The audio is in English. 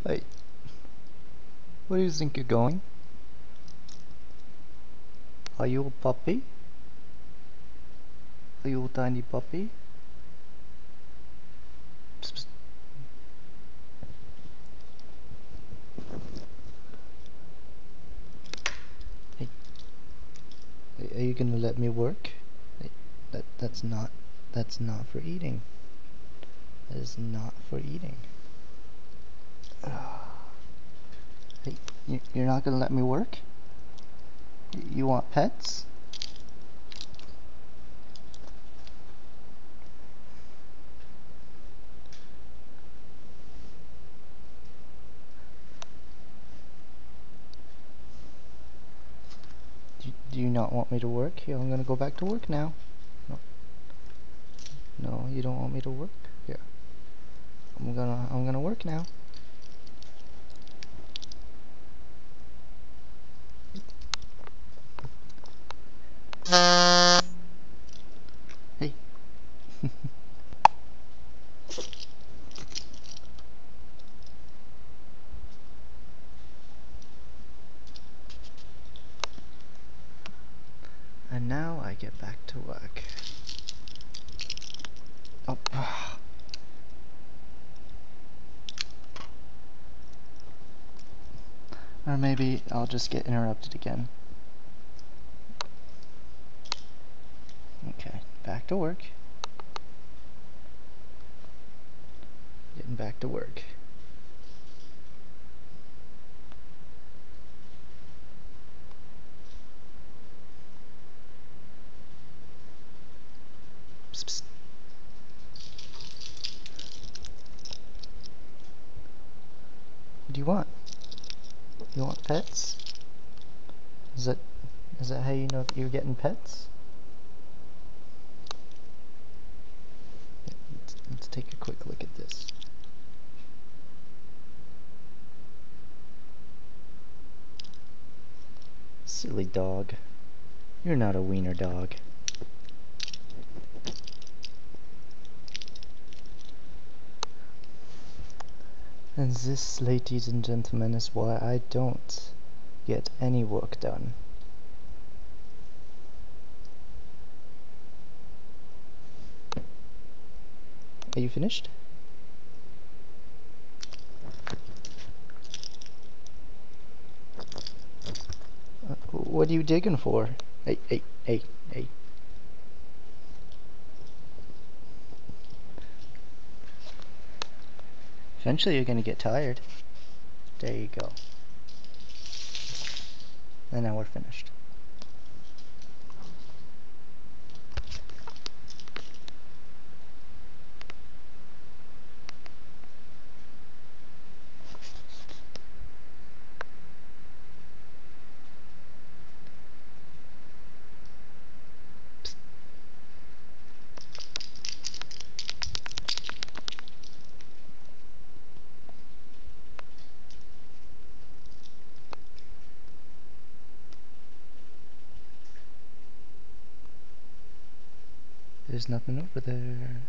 Hey, where do you think you're going? Are you a puppy? Are you a tiny puppy? Psst, psst. Hey, are you gonna let me work? Hey, that's not for eating. That is not for eating. Hey, you're not gonna let me work? You want pets? Do you not want me to work? Here, I'm gonna go back to work now. No, no, you don't want me to work? Here, I'm gonna work now. Hey. And now I get back to work. Oh. Or maybe I'll just get interrupted again. Okay, back to work. Getting back to work. Psst, psst. What do you want? You want pets? Is that how you know that you're getting pets? Let's take a quick look at this. Silly dog. You're not a wiener dog. And this, ladies and gentlemen, is why I don't get any work done. Are you finished? What are you digging for? Hey, hey, hey, hey. Eventually you're gonna get tired. There you go. And now we're finished. There's nothing over there.